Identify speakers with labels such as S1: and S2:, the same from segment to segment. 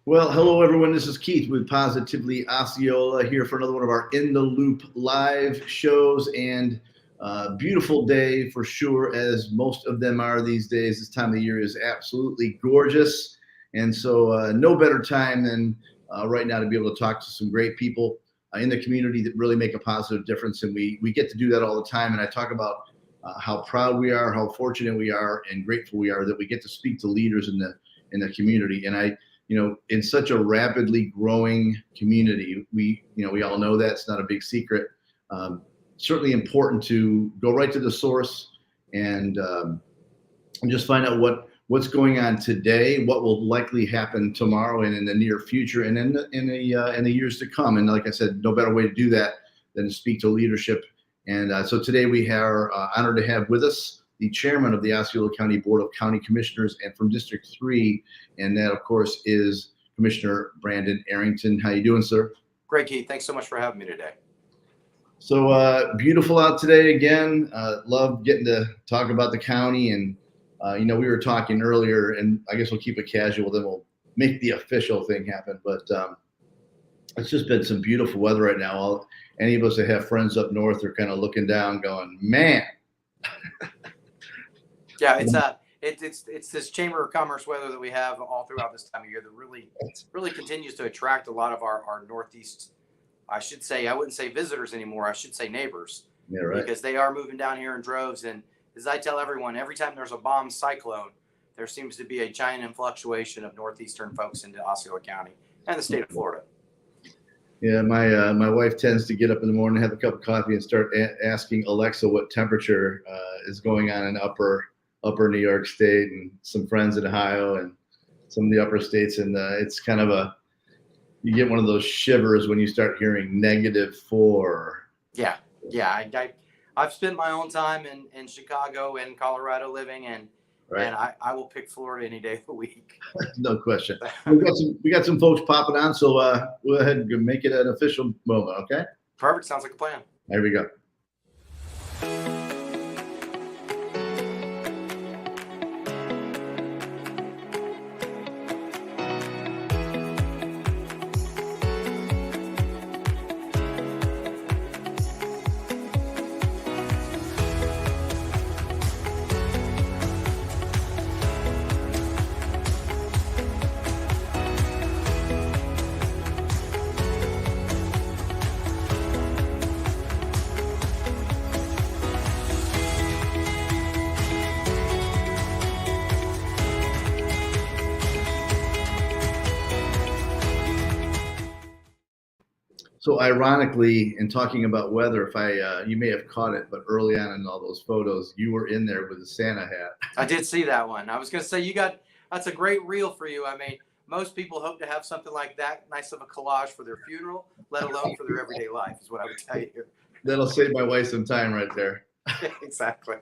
S1: Well, hello everyone. This is Keith with Positively Osceola here for another one of our In the Loop live shows, and beautiful day for sure, as most of them are these days. This time of the year is absolutely gorgeous, and so no better time than right now to be able to talk to some great people in the community that really make a positive difference, and we get to do that all the time. And I talk about how proud we are, how fortunate we are, and grateful we are that we get to speak to leaders in the community. And in such a rapidly growing community, we all know that it's not a big secret. Certainly important to go right to the source and just find out what's going on today, what will likely happen tomorrow and in the near future, and in the years to come. And like I said, no better way to do that than to speak to leadership. And so today we are honored to have with us the chairman of the Osceola County Board of County Commissioners, and from District 3, and that, of course, is Commissioner Brandon Arrington. How you doing, sir?
S2: Great, Keith. Thanks so much for having me today.
S1: So beautiful out today again. Love getting to talk about the county, and we were talking earlier, and I guess we'll keep it casual, then we'll make the official thing happen. But it's just been some beautiful weather right now. Any of us that have friends up north are kind of looking down, going, "Man."
S2: Yeah, it's this Chamber of Commerce weather that we have all throughout this time of year that really continues to attract a lot of our Northeast. I wouldn't say visitors anymore. I should say neighbors.
S1: Yeah, right.
S2: Because they are moving down here in droves. And as I tell everyone, every time there's a bomb cyclone, there seems to be a giant influctuation of Northeastern folks into Osceola County and the state of Florida.
S1: Yeah, my wife tends to get up in the morning, have a cup of coffee, and start asking Alexa what temperature is going on in upper New York State, and some friends in Ohio and some of the upper states. And it's kind of you get one of those shivers when you start hearing -4.
S2: Yeah. I've spent my own time in Chicago and Colorado living, and
S1: right.
S2: And I will pick Florida any day of the week.
S1: No question. We got some folks popping on, so we'll go ahead and make it an official moment, okay?
S2: Perfect. Sounds like a plan.
S1: There we go. So ironically, in talking about weather, you may have caught it, but early on in all those photos, you were in there with a Santa hat.
S2: I did see that one. I was going to say that's a great reel for you. I mean, most people hope to have something like that nice of a collage for their funeral, let alone for their everyday life, is what I would tell you.
S1: That'll save my wife some time right there.
S2: Exactly.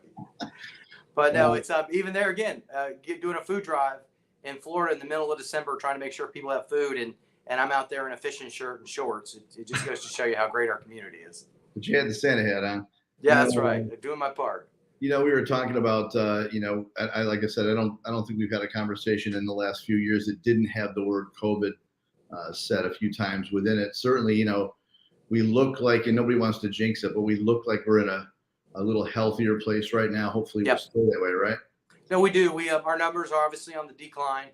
S2: But no, it's even there again, doing a food drive in Florida in the middle of December, trying to make sure people have food, and I'm out there in a fishing shirt and shorts. It just goes to show you how great our community is.
S1: But you had the Santa hat on.
S2: Yeah, that's right. Doing my part.
S1: We were talking about, like I said, I don't think we've had a conversation in the last few years that didn't have the word COVID said a few times within it. Certainly, we look like, and nobody wants to jinx it, but we look like we're in a little healthier place right now. Hopefully we'll stay that way, right?
S2: No, we do. Our numbers are obviously on the decline.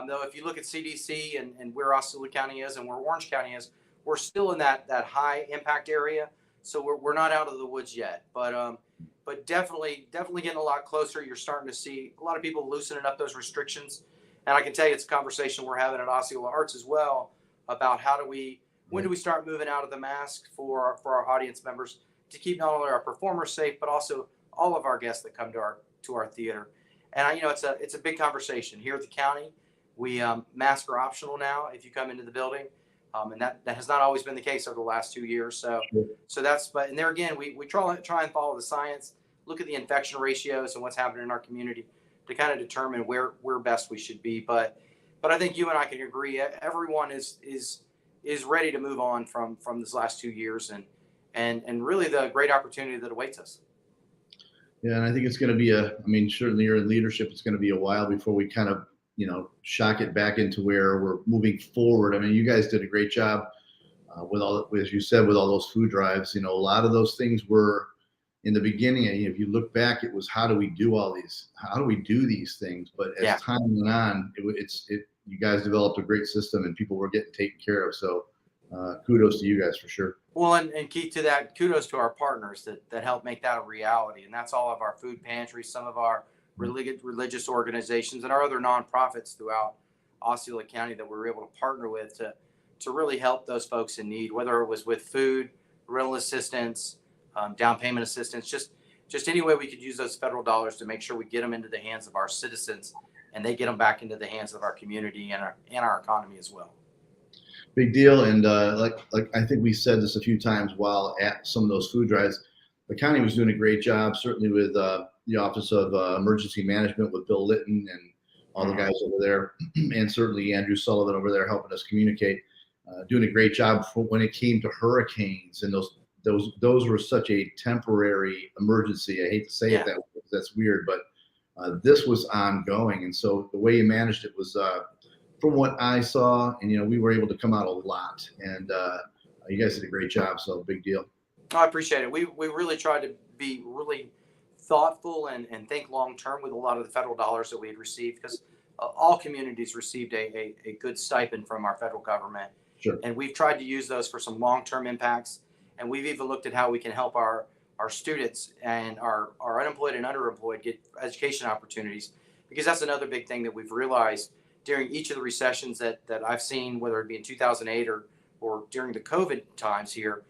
S2: Though if you look at CDC and where Osceola County is and where Orange County is, we're still in that high impact area. So we're not out of the woods yet, but definitely getting a lot closer. You're starting to see a lot of people loosening up those restrictions. And I can tell you it's a conversation we're having at Osceola Arts as well about when do we start moving out of the mask for our audience members to keep not only our performers safe, but also all of our guests that come to our theater. And it's a big conversation here at the county. We masks are optional now if you come into the building, and that has not always been the case over the last 2 years. So and there again, we try and follow the science, look at the infection ratios and what's happening in our community to kind of determine where best we should be. But I think you and I can agree, everyone is ready to move on from this last 2 years and really the great opportunity that awaits us.
S1: Yeah, and I think it's going to be certainly you're in leadership. It's going to be a while before we kind of shock it back into where we're moving forward. I mean, you guys did a great job with all, as you said, with all those food drives. A lot of those things were in the beginning. If you look back, it was how do we do all these? How do we do these things? But as time went on, you guys developed a great system, and people were getting taken care of. So kudos to you guys for sure.
S2: Well, and Keith, to that, kudos to our partners that help make that a reality. And that's all of our food pantries, some of our religious organizations, and our other nonprofits throughout Osceola County that we were able to partner with to really help those folks in need, whether it was with food, rental assistance, down payment assistance, just any way we could use those federal dollars to make sure we get them into the hands of our citizens and they get them back into the hands of our community and our economy as well.
S1: Big deal. And like I think we said this a few times while at some of those food drives, the county was doing a great job, certainly with the Office of Emergency Management with Bill Litton and all the guys over there, and certainly Andrew Sullivan over there helping us communicate, doing a great job for when it came to hurricanes. And those were such a temporary emergency. I hate to say it that way, that's weird, but this was ongoing. And so the way you managed it was, from what I saw, and we were able to come out a lot, and you guys did a great job. So big deal.
S2: I appreciate it. We really tried to be really thoughtful and think long term with a lot of the federal dollars that we had received, because all communities received a good stipend from our federal government.
S1: Sure.
S2: And we've tried to use those for some long term impacts. And we've even looked at how we can help our students and our unemployed and underemployed get education opportunities, because that's another big thing that we've realized during each of the recessions that I've seen, whether it be in 2008 or during the COVID times here.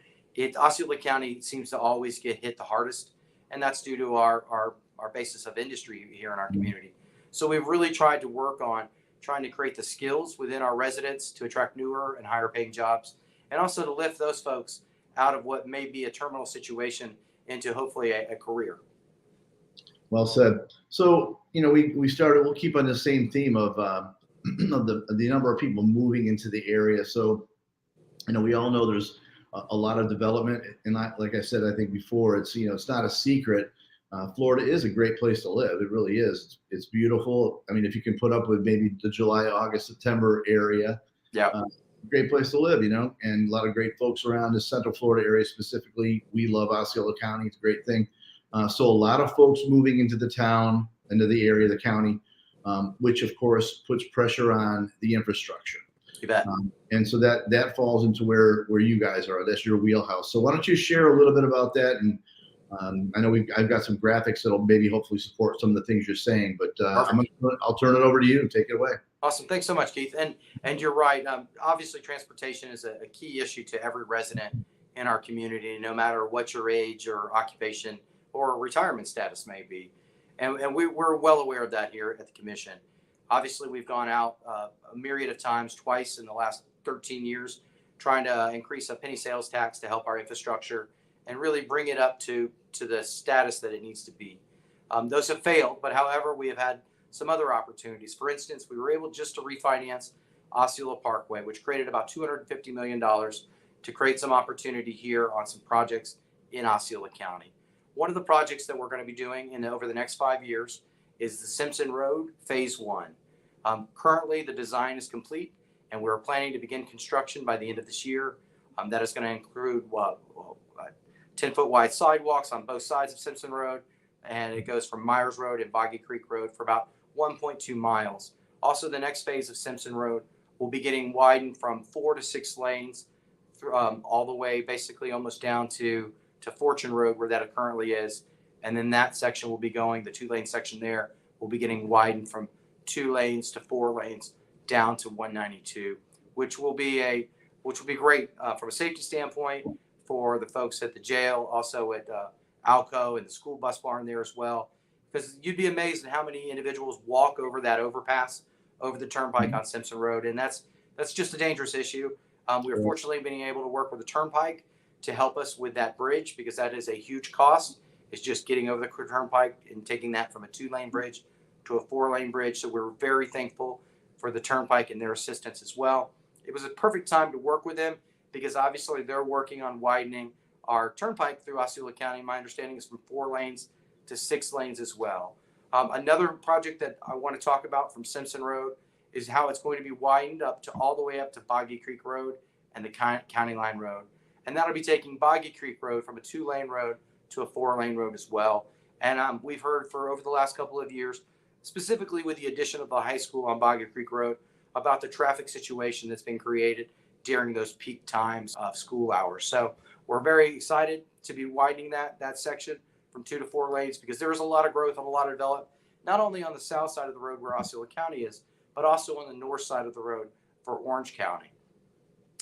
S2: Osceola County seems to always get hit the hardest, and that's due to our basis of industry here in our community. So we've really tried to work on trying to create the skills within our residents to attract newer and higher paying jobs, and also to lift those folks out of what may be a terminal situation into hopefully a career.
S1: Well said. So, we started, we'll keep on the same theme of the number of people moving into the area. So, we all know there's a lot of development, and like I said, I think before, it's not a secret. Florida is a great place to live. It really is. It's beautiful. I mean, if you can put up with maybe the July, August, September area, great place to live, and a lot of great folks around the Central Florida area specifically. We love Osceola County. It's a great thing. So a lot of folks moving into the town, into the area, the county, which of course puts pressure on the infrastructure.
S2: You bet.
S1: And so that falls into where you guys are. That's your wheelhouse. So why don't you share a little bit about that? And I know I've got some graphics that'll maybe hopefully support some of the things you're saying, but I'll turn it over to you. Take it away.
S2: Awesome. Thanks so much, Keith. And you're right. Obviously, transportation is a key issue to every resident in our community, no matter what your age or occupation or retirement status may be. And we're well aware of that here at the commission. Obviously, we've gone out a myriad of times, twice in the last 13 years, trying to increase a penny sales tax to help our infrastructure and really bring it up to the status that it needs to be. Those have failed, but however, we have had some other opportunities. For instance, we were able just to refinance Osceola Parkway, which created about $250 million to create some opportunity here on some projects in Osceola County. One of the projects that we're going to be doing over the next 5 years is the Simpson Road Phase 1. Currently, the design is complete, and we're planning to begin construction by the end of this year. That is going to include 10-foot wide sidewalks on both sides of Simpson Road, and it goes from Myers Road and Boggy Creek Road for about 1.2 miles. Also, the next phase of Simpson Road will be getting widened from 4 to 6 lanes through, all the way basically almost down to Fortune Road, where that currently is. And then that section will be going, the 2-lane section there will be getting widened from 2 lanes to 4 lanes down to 192, which will be great from a safety standpoint for the folks at the jail, also at Alco and the school bus barn there as well. Because you'd be amazed at how many individuals walk over that overpass over the turnpike on Simpson Road, and that's just a dangerous issue. We are fortunately being able to work with the turnpike to help us with that bridge, because that is a huge cost. It's just getting over the turnpike and taking that from a 2-lane bridge to a 4-lane bridge. So we're very thankful for the turnpike and their assistance as well. It was a perfect time to work with them, because obviously they're working on widening our turnpike through Osceola County. My understanding is from 4 lanes to 6 lanes as well. Another project that I want to talk about from Simpson Road is how it's going to be widened up to all the way up to Boggy Creek Road and the County Line Road. And that'll be taking Boggy Creek Road from a 2-lane road to a 4-lane road as well. And we've heard for over the last couple of years, specifically with the addition of the high school on Boggy Creek Road, about the traffic situation that's been created during those peak times of school hours. So we're very excited to be widening that section from 2 to 4 lanes, because there is a lot of growth and a lot of development, not only on the south side of the road where Osceola County is, but also on the north side of the road for Orange County.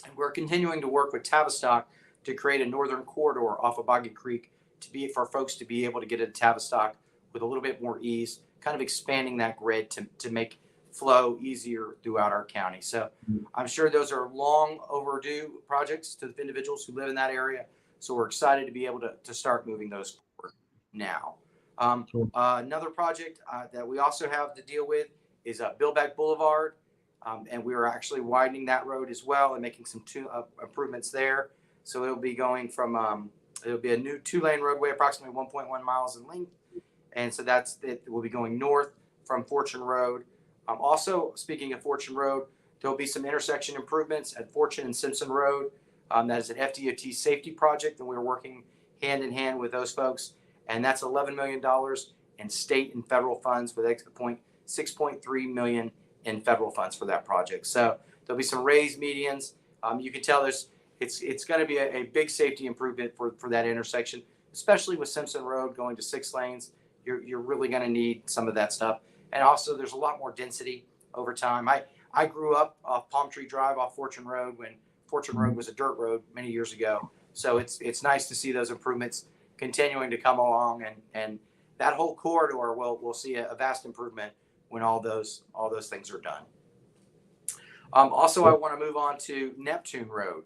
S2: And we're continuing to work with Tavistock to create a northern corridor off of Boggy Creek for folks to be able to get into Tavistock with a little bit more ease, kind of expanding that grid to make flow easier throughout our county. So I'm sure those are long overdue projects to the individuals who live in that area. So we're excited to be able to start moving those forward now. Another project that we also have to deal with is Billback Boulevard. And we are actually widening that road as well and making some improvements there. So it'll be going from, it'll be a new 2-lane roadway, approximately 1.1 miles in length. And so we'll be going north from Fortune Road. Also, speaking of Fortune Road, there'll be some intersection improvements at Fortune and Simpson Road. That is an FDOT safety project, and we're working hand in hand with those folks. And that's $11 million in state and federal funds, with $6.3 million in federal funds for that project. So there'll be some raised medians. You can tell it's going to be a big safety improvement for that intersection, especially with Simpson Road going to 6 lanes. You're really going to need some of that stuff. And also, there's a lot more density over time. I grew up off Palm Tree Drive off Fortune Road when Fortune Road was a dirt road many years ago. So it's nice to see those improvements continuing to come along, and that whole corridor will see a vast improvement when all those things are done. Also, I want to move on to Neptune Road.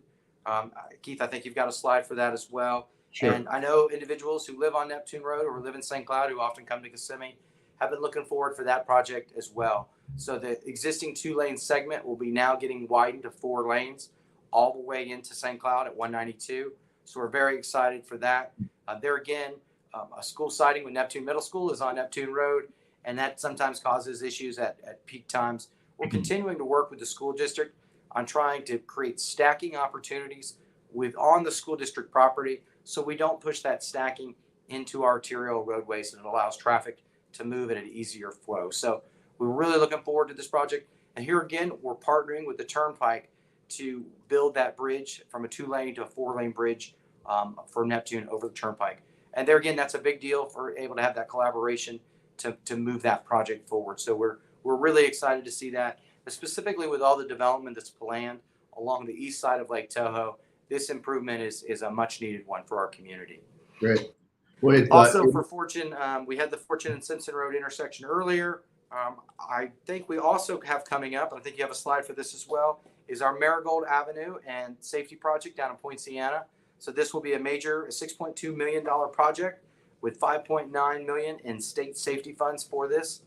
S2: Keith, I think you've got a slide for that as well. Sure. And I know individuals who live on Neptune Road or live in St. Cloud, who often come to Kissimmee, have been looking forward for that project as well. So the existing 2-lane segment will be now getting widened to 4 lanes all the way into St. Cloud at 192. So we're very excited for that. There again, a school siding with Neptune Middle School is on Neptune Road, and that sometimes causes issues at peak times. We're continuing to work with the school district on trying to create stacking opportunities on the school district property, so we don't push that stacking into arterial roadways, and it allows traffic to move at an easier flow. So we're really looking forward to this project. And here again, we're partnering with the Turnpike to build that bridge from a 2-lane to a 4-lane bridge for Neptune over the Turnpike. And there again, that's a big deal for able to have that collaboration to move that project forward. So we're really excited to see that, but specifically with all the development that's planned along the east side of Lake Toho. This improvement is a much needed one for our community.
S1: Great.
S2: Also for Fortune, we had the Fortune and Simpson Road intersection earlier. I think we also have coming up, I think you have a slide for this as well, is our Marigold Avenue and safety project down in Point Siena. So this will be a major $6.2 million project with $5.9 million in state safety funds for this.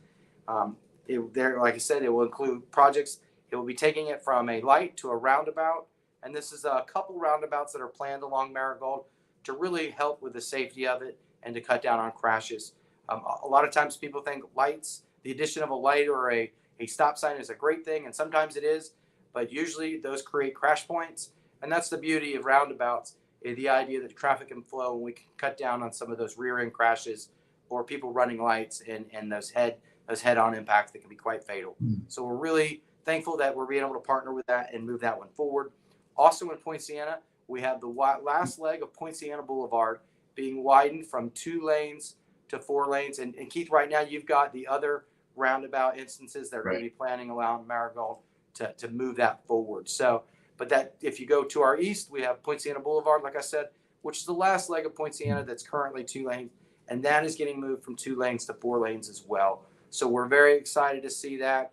S2: Like I said, it will include projects. It will be taking it from a light to a roundabout. And this is a couple roundabouts that are planned along Marigold to really help with the safety of it and to cut down on crashes. A lot of times people think lights, the addition of a light or a stop sign is a great thing, and sometimes it is, but usually those create crash points. And that's the beauty of roundabouts, is the idea that traffic can flow and we can cut down on some of those rear end crashes or people running lights and those head-on impacts that can be quite fatal. So we're really thankful that we're being able to partner with that and move that one forward. Also in Point Siena, we have the last leg of Point Siena Boulevard being widened from 2 lanes to 4 lanes. And Keith, right now you've got the other roundabout instances that are going to be planning around Marigold to move that forward. So, but that if you go to our east, we have Point Siena Boulevard, like I said, which is the last leg of Point Siena that's currently 2 lanes, and that is getting moved from 2 lanes to 4 lanes as well. So we're very excited to see that.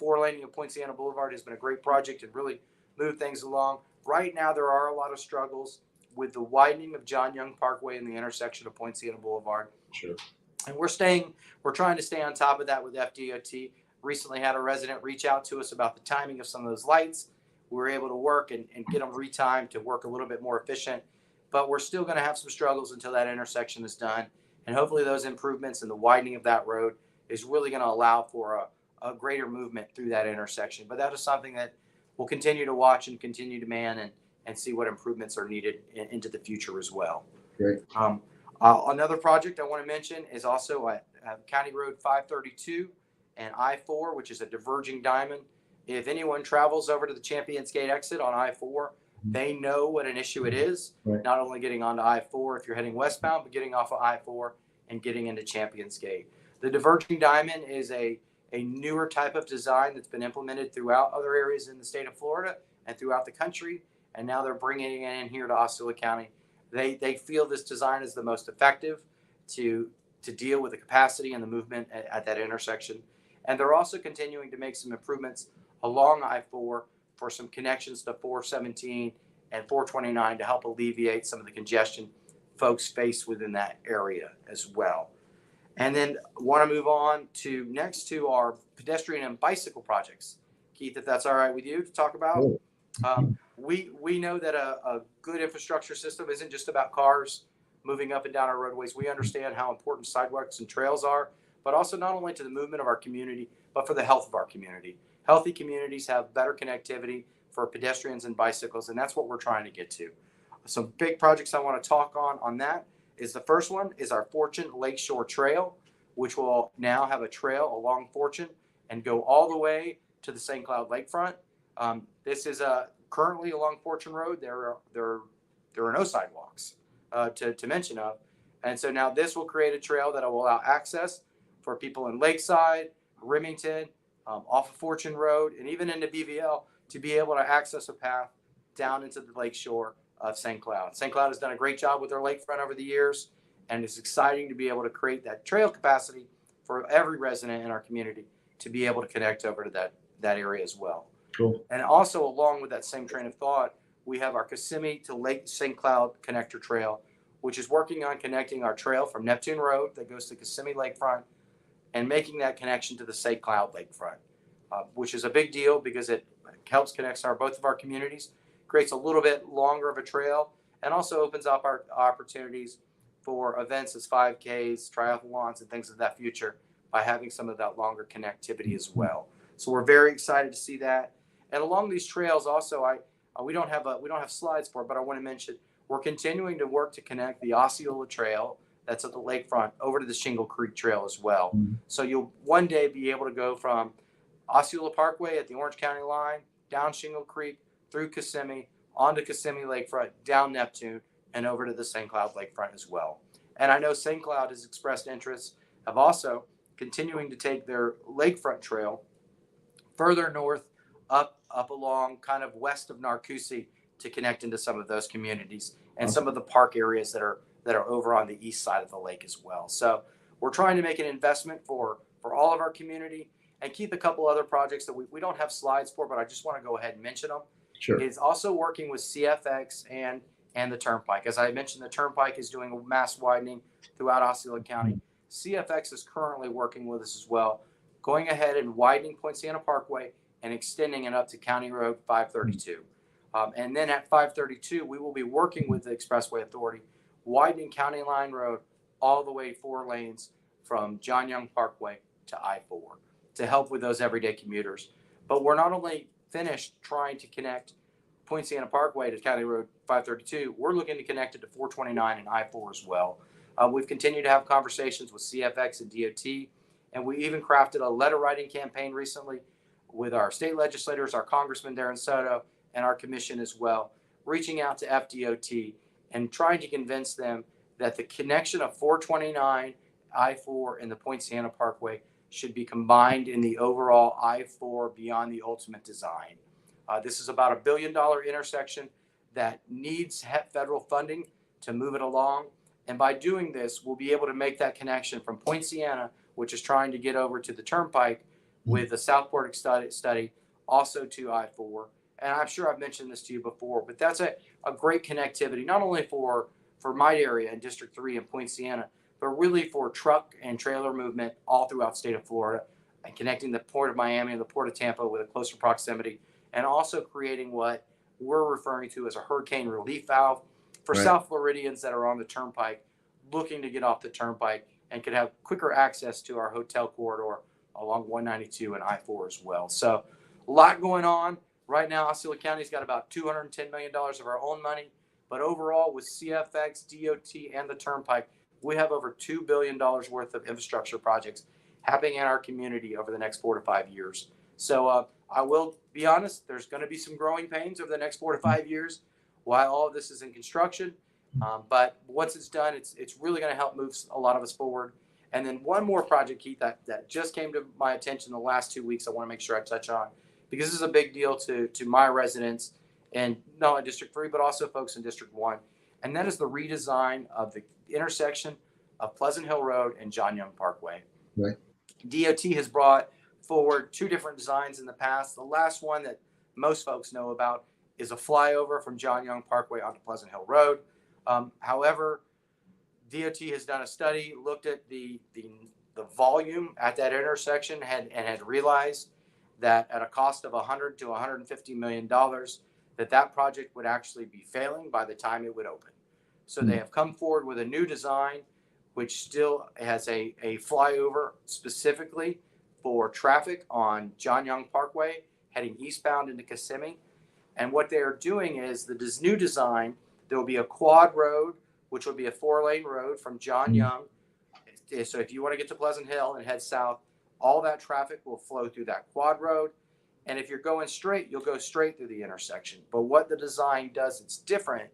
S2: 4-laning of Point Siena Boulevard has been a great project and really moved things along. Right now, there are a lot of struggles with the widening of John Young Parkway in the intersection of Point Siena Boulevard. Sure. And we're trying to stay on top of that with FDOT. Recently had a resident reach out to us about the timing of some of those lights. We were able to work and get them retimed to work a little bit more efficient, but we're still going to have some struggles until that intersection is done. And hopefully those improvements and the widening of that road is really going to allow for a greater movement through that intersection. But that is something that we'll continue to watch and continue to man and see what improvements are needed into the future as well.
S1: Great.
S2: Another project I want to mention is also at County Road 532 and I-4, which is a diverging diamond. If anyone travels over to the Champions Gate exit on I-4, they know what an issue it is,
S1: Right.
S2: not only getting onto I-4 if you're heading westbound, but getting off of I-4 and getting into Champions Gate. The diverging diamond is a newer type of design that's been implemented throughout other areas in the state of Florida and throughout the country, and now they're bringing it in here to Osceola County. They feel this design is the most effective to deal with the capacity and the movement at that intersection. And they're also continuing to make some improvements along I-4 for some connections to 417 and 429 to help alleviate some of the congestion folks face within that area as well. And then want to move on to next to our pedestrian and bicycle projects. Keith, if that's all right with you to talk about. We know that a good infrastructure system isn't just about cars moving up and down our roadways. We understand how important sidewalks and trails are, but also not only to the movement of our community, but for the health of our community. Healthy communities have better connectivity for pedestrians and bicycles, and that's what we're trying to get to. Some big projects I want to talk on that is the first one is our Fortune Lakeshore Trail, which will now have a trail along Fortune and go all the way to the St. Cloud Lakefront. This is currently along Fortune Road. There are no sidewalks to mention of, and so now this will create a trail that will allow access for people in Lakeside, Remington, off of Fortune Road, and even into BVL to be able to access a path down into the lakeshore of St. Cloud. St. Cloud has done a great job with their lakefront over the years, and it's exciting to be able to create that trail capacity for every resident in our community to be able to connect over to that area as well.
S1: Cool.
S2: And also along with that same train of thought, we have our Kissimmee to Lake St. Cloud connector trail, which is working on connecting our trail from Neptune Road that goes to Kissimmee Lakefront and making that connection to the St. Cloud Lakefront, which is a big deal because it helps connect both of our communities, creates a little bit longer of a trail, and also opens up our opportunities for events as 5Ks, triathlons, and things of that future by having some of that longer connectivity as well. So we're very excited to see that. And along these trails also, we don't have slides for it, but I want to mention we're continuing to work to connect the Osceola Trail that's at the lakefront over to the Shingle Creek Trail as well. Mm-hmm. So you'll one day be able to go from Osceola Parkway at the Orange County line, down Shingle Creek, through Kissimmee, onto Kissimmee Lakefront, down Neptune, and over to the St. Cloud Lakefront as well. And I know St. Cloud has expressed interest of also continuing to take their lakefront trail further north, up along kind of west of Narcoossee to connect into some of those communities and some of the park areas that are over on the east side of the lake as well. So we're trying to make an investment for all of our community and keep a couple other projects that we don't have slides for, but I just want to go ahead and mention them.
S1: Sure.
S2: It's also working with CFX and the Turnpike. As I mentioned, the Turnpike is doing a mass widening throughout Osceola County. CFX is currently working with us as well, going ahead and widening Point Siena Parkway and extending it up to County Road 532. And then at 532, we will be working with the Expressway Authority, widening County Line Road all the way 4 lanes from John Young Parkway to I-4 to help with those everyday commuters. But we're not only finished trying to connect Point Siena Parkway to County Road 532, we're looking to connect it to 429 and I-4 as well. We've continued to have conversations with CFX and DOT, and we even crafted a letter writing campaign recently with our state legislators, our congressman Darren Soto, and our commission as well, reaching out to FDOT and trying to convince them that the connection of 429, I-4, and the Point Siena Parkway should be combined in the overall I-4 beyond the ultimate design. This is about $1 billion intersection that needs federal funding to move it along. And by doing this, we'll be able to make that connection from Point Siena, which is trying to get over to the Turnpike with the Southport study, also to I-4. And I'm sure I've mentioned this to you before, but that's a great connectivity, not only for my area in District 3 and Point Siena, but really for truck and trailer movement all throughout the state of Florida and connecting the Port of Miami and the Port of Tampa with a closer proximity, and also creating what we're referring to as a hurricane relief valve for South Floridians that are on the Turnpike looking to get off the Turnpike and could have quicker access to our hotel corridor along 192 and I-4 as well. So a lot going on. Right now, Osceola County's got about $210 million of our own money. But overall, with CFX, DOT, and the Turnpike, we have over $2 billion worth of infrastructure projects happening in our community over the next 4 to 5 years. So I will be honest, there's going to be some growing pains over the next 4 to 5 years while all of this is in construction. But once it's done, it's really going to help move a lot of us forward. And then one more project, Keith, that just came to my attention the last 2 weeks, I want to make sure I touch on, because this is a big deal to my residents and not only District 3, but also folks in District 1. And that is the redesign of the intersection of Pleasant Hill Road and John Young Parkway.
S1: Right.
S2: DOT has brought forward 2 different designs in the past. The last one that most folks know about is a flyover from John Young Parkway onto Pleasant Hill Road. However, DOT has done a study, looked at the volume at that intersection, and had realized that at a cost of $100 to $150 million, that project would actually be failing by the time it would open. So they have come forward with a new design, which still has a flyover specifically for traffic on John Young Parkway heading eastbound into Kissimmee. And what they are doing is this new design, there will be a quad road, which will be a 4-lane road from John Young. So if you want to get to Pleasant Hill and head south, all that traffic will flow through that quad road. And if you're going straight, you'll go straight through the intersection. But what the design does, it's different,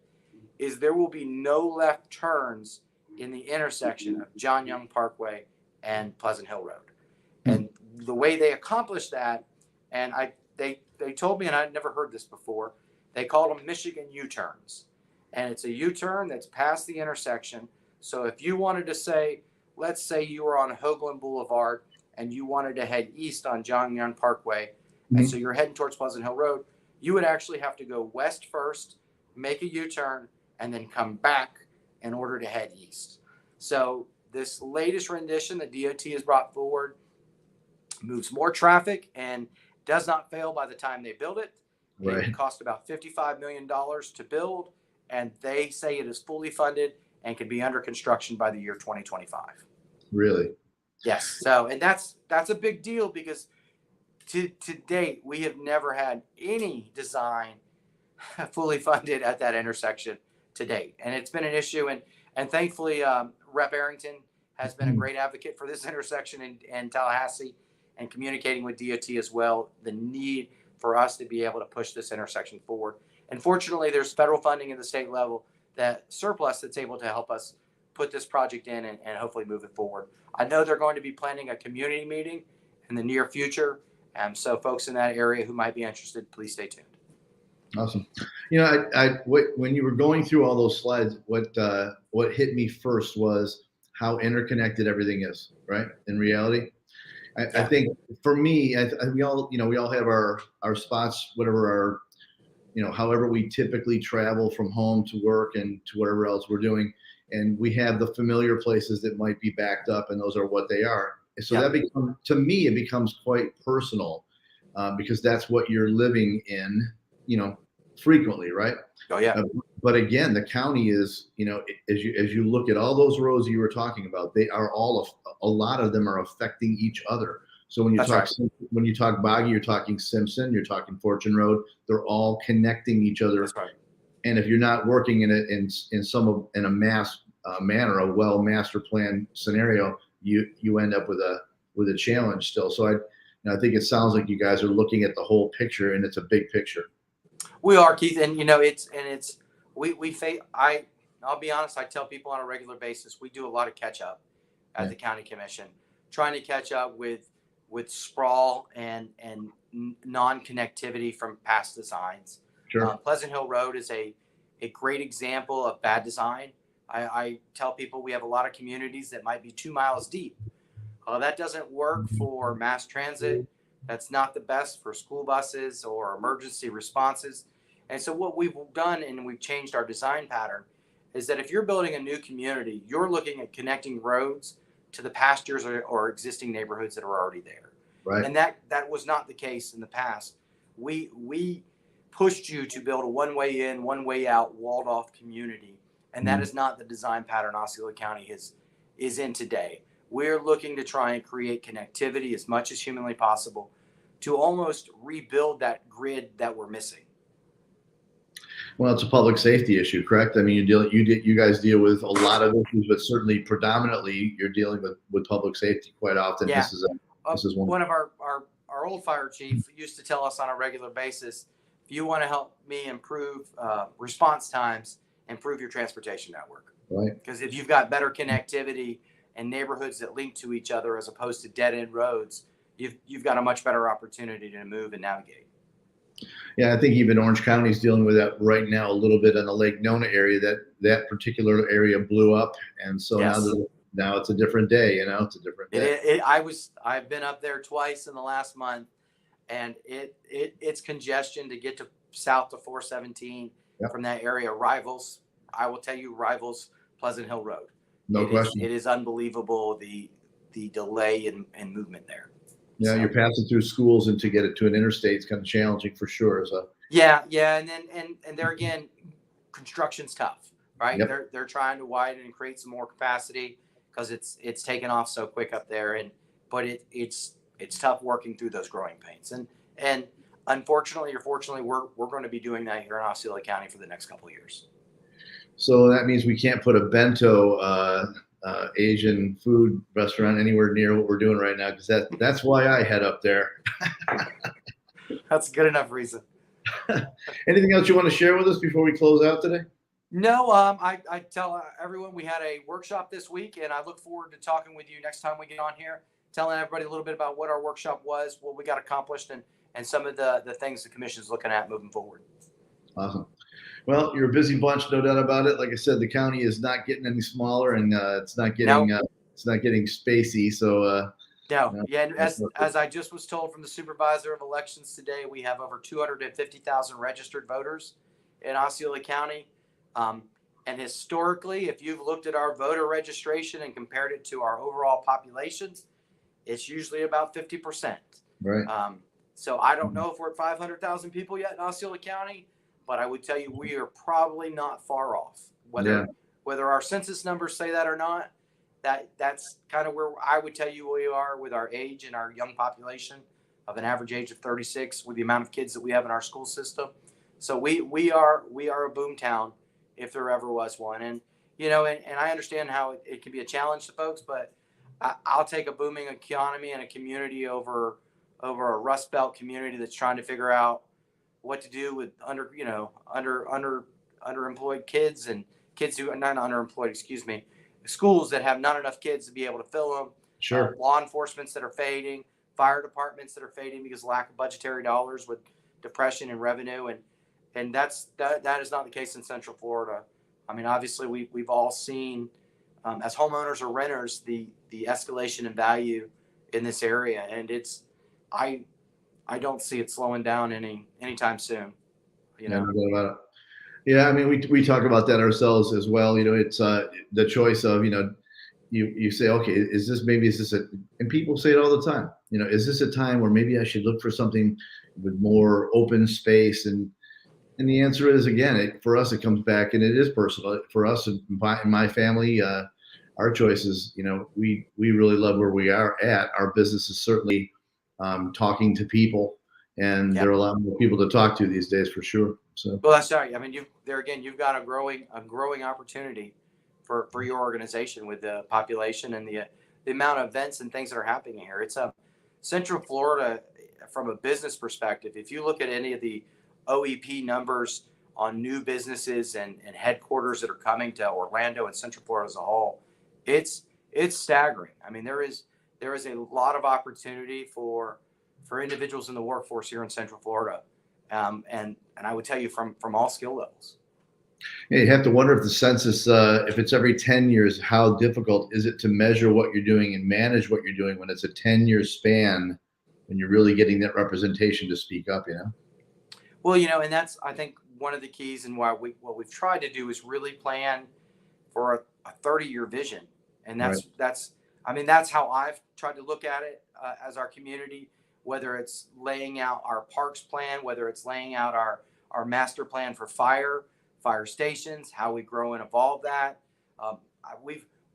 S2: is there will be no left turns in the intersection of John Young Parkway and Pleasant Hill Road. And the way they accomplish that, and they told me, and I'd never heard this before, they called them Michigan U-turns. And it's a U-turn that's past the intersection. So if you wanted to say, let's say you were on Hoagland Boulevard and you wanted to head east on John Young Parkway, and so you're heading towards Pleasant Hill Road, you would actually have to go west first, make a U-turn, and then come back in order to head east. So this latest rendition that DOT has brought forward moves more traffic and does not fail by the time they build it.
S1: Right.
S2: It cost about $55 million to build, and they say it is fully funded and can be under construction by the year 2025.
S1: Really?
S2: Yes. So, and that's a big deal because to date, we have never had any design fully funded at that intersection to date. And it's been an issue. And thankfully, Rep. Arrington has been a great advocate for this intersection in Tallahassee and communicating with DOT as well, the need for us to be able to push this intersection forward. And fortunately, there's federal funding at the state level, that surplus that's able to help us put this project in and hopefully move it forward. I know they're going to be planning a community meeting in the near future. So folks in that area who might be interested, please stay tuned.
S1: Awesome. You know, when you were going through all those slides, what hit me first was how interconnected everything is, right? In reality, I think for me, we all have our spots, whatever our, however we typically travel from home to work and to whatever else we're doing. And we have the familiar places that might be backed up, and those are what they are. So that becomes, to me, it becomes quite personal because that's what you're living in, frequently, right?
S2: Oh yeah.
S1: But again, the county is, as you look at all those roads you were talking about, they are a lot of them are affecting each other. So when you talk Boggy, you're talking Simpson, you're talking Fortune Road, they're all connecting each other.
S2: That's right.
S1: And if you're not working in a mass manner, a well master plan scenario, you end up with a challenge still. So I think it sounds like you guys are looking at the whole picture, and it's a big picture.
S2: We are, Keith, and I'll be honest, I tell people on a regular basis, we do a lot of catch up at the county commission, trying to catch up with sprawl and non-connectivity from past designs.
S1: Sure.
S2: Pleasant Hill Road is a great example of bad design. I tell people we have a lot of communities that might be 2 miles deep. That doesn't work for mass transit. That's not the best for school buses or emergency responses. And so what we've done, and we've changed our design pattern, is that if you're building a new community, you're looking at connecting roads to the pastures or existing neighborhoods that are already there.
S1: Right.
S2: And that was not the case in the past. We pushed you to build a one-way in, one-way out, walled-off community. And that is not the design pattern Osceola County is in today. we're looking to try and create connectivity as much as humanly possible to almost rebuild that grid that we're missing.
S1: Well, it's a public safety issue, correct? I mean, you guys deal with a lot of issues, but certainly predominantly you're dealing with public safety quite often.
S2: Yeah.
S1: This is one
S2: of our old fire chief used to tell us on a regular basis, if you want to help me improve response times, improve your transportation network.
S1: Right.
S2: Because if you've got better connectivity and neighborhoods that link to each other as opposed to dead end roads, you've got a much better opportunity to move and navigate.
S1: Yeah, I think even Orange County is dealing with that right now a little bit in the Lake Nona area. That particular area blew up, and so
S2: Yes.
S1: now it's a different day. It's a different day.
S2: I've been up there twice in the last month, and it's congestion to get to south to 417
S1: Yep.
S2: from that area. I will tell you, rivals Pleasant Hill Road.
S1: No question.
S2: It is unbelievable the delay in movement there.
S1: Yeah,
S2: So,
S1: you're passing through schools, and to get it to an interstate is kind of challenging for sure. So
S2: yeah, and then and there again, construction's tough, right?
S1: Yep.
S2: They're trying to widen and create some more capacity because it's taken off so quick up there, but it's tough working through those growing pains, and unfortunately or fortunately, we're going to be doing that here in Osceola County for the next couple of years.
S1: So that means we can't put a bento Asian food restaurant anywhere near what we're doing right now, because that's why I head up there.
S2: That's a good enough reason.
S1: Anything else you want to share with us before we close out today?
S2: No, I tell everyone we had a workshop this week, and I look forward to talking with you next time we get on here, telling everybody a little bit about what our workshop was, what we got accomplished, and some of the things the commission is looking at moving forward.
S1: Awesome. Well, you're a busy bunch, no doubt about it. Like I said, the county is not getting any smaller, and it's not getting spacey. So
S2: yeah, and as I just was told from the supervisor of elections today, we have over 250,000 registered voters in Osceola County. And historically, if you've looked at our voter registration and compared it to our overall populations, it's usually about 50%.
S1: Right.
S2: So I don't know if we're at 500,000 people yet in Osceola County, but I would tell you we are probably not far off. Whether our census numbers say that or not, that's kind of where I would tell you we are with our age and our young population of an average age of 36 with the amount of kids that we have in our school system. So we are a boom town if there ever was one. And, and I understand how it can be a challenge to folks, but I'll take a booming economy and a community over a Rust Belt community that's trying to figure out what to do with underemployed kids and kids who are not underemployed, schools that have not enough kids to be able to fill them.
S1: Sure.
S2: Law enforcements that are fading, fire departments that are fading because of lack of budgetary dollars with depression and revenue. And that is not the case in Central Florida. I mean, obviously we've all seen as homeowners or renters, the escalation in value in this area. And I don't see it slowing down anytime soon.
S1: No doubt about it. Yeah, I mean, we talk about that ourselves as well. It's the choice of, you say, okay, is this and people say it all the time, is this a time where maybe I should look for something with more open space? And the answer is, again, for us, it comes back, and it is personal. For us and my family, our choices, we really love where we are at. Our business is certainly talking to people, and there are a lot more people to talk to these days for sure. So,
S2: well, that's right. I mean, you've got a growing opportunity for your organization with the population and the amount of events and things that are happening here. It's Central Florida from a business perspective. If you look at any of the OEP numbers on new businesses and headquarters that are coming to Orlando and Central Florida as a whole, it's staggering. I mean, there is a lot of opportunity for individuals in the workforce here in Central Florida, and I would tell you from all skill levels.
S1: Yeah, you have to wonder if the census, if it's every 10 years, how difficult is it to measure what you're doing and manage what you're doing when it's a 10-year span, when you're really getting that representation to speak up,
S2: Well, and that's, I think, one of the keys, and what we've tried to do is really plan for a 30-year vision. And that's how I've tried to look at it as our community, whether it's laying out our parks plan, whether it's laying out our master plan for fire stations, how we grow and evolve that.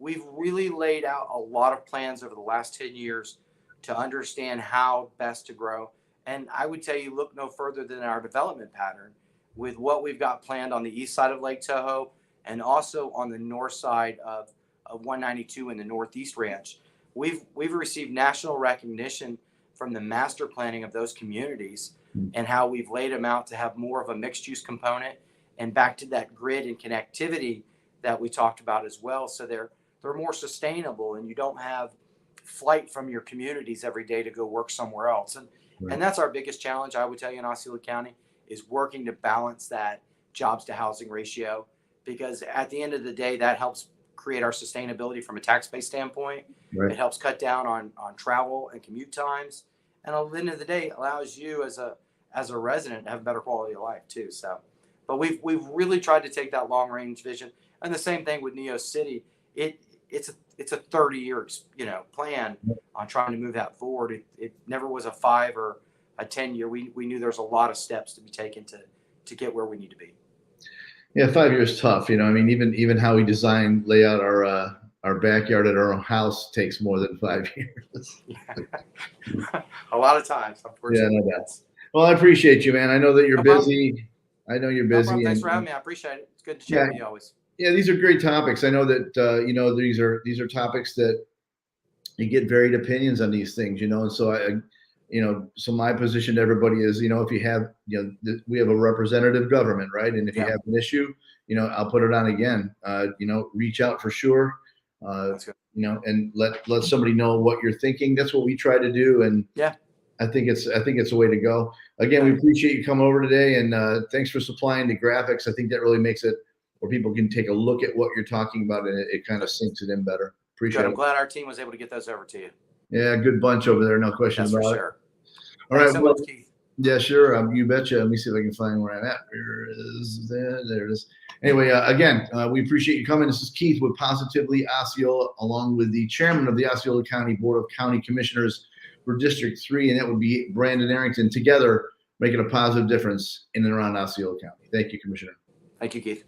S2: we've really laid out a lot of plans over the last 10 years to understand how best to grow. And I would tell you, look no further than our development pattern with what we've got planned on the east side of Lake Tahoe and also on the north side of 192 in the Northeast Ranch. We've received national recognition from the master planning of those communities and how we've laid them out to have more of a mixed use component and back to that grid and connectivity that we talked about as well. So they're more sustainable and you don't have flight from your communities every day to go work somewhere else. And that's our biggest challenge, I would tell you, in Osceola County, is working to balance that jobs to housing ratio, because at the end of the day, that helps create our sustainability from a tax base standpoint. It helps cut down on travel and commute times. And at the end of the day, it allows you as a resident to have a better quality of life too. So, but we've really tried to take that long range vision. And the same thing with Neo City. It's a 30-year plan on trying to move that forward. It never was a 5 or a 10-year. We knew there's a lot of steps to be taken to get where we need to be.
S1: Yeah, 5 years tough. I mean, even how we lay out our backyard at our own house takes more than 5 years.
S2: A lot of times, unfortunately.
S1: Yeah, no doubt. Well, I appreciate you, man. I know that you're busy. I know you're busy.
S2: No problem. Thanks for having me. I appreciate it. It's good to chat with you always.
S1: Yeah, these are great topics. I know that these are topics that you get varied opinions on these things, and so so my position to everybody is, if you have, we have a representative government, right? And if you have an issue, I'll put it on again. Reach out for sure.
S2: That's good.
S1: And let somebody know what you're thinking. That's what we try to do. And I think it's a way to go. Again, we appreciate you coming over today, and thanks for supplying the graphics. I think that really makes it where people can take a look at what you're talking about, and it kind of sinks it in better. Appreciate it.
S2: I'm glad our team was able to get those over to you.
S1: Yeah, good bunch over there, no question about it.
S2: Sure.
S1: All right,
S2: so much, Keith.
S1: Yeah, sure. You betcha. Let me see if I can find where I'm at. There it is. Anyway, again, we appreciate you coming. This is Keith with Positively Osceola, along with the chairman of the Osceola County Board of County Commissioners for District 3, and that would be Brandon Arrington, together making a positive difference in and around Osceola County. Thank you, Commissioner.
S2: Thank you, Keith.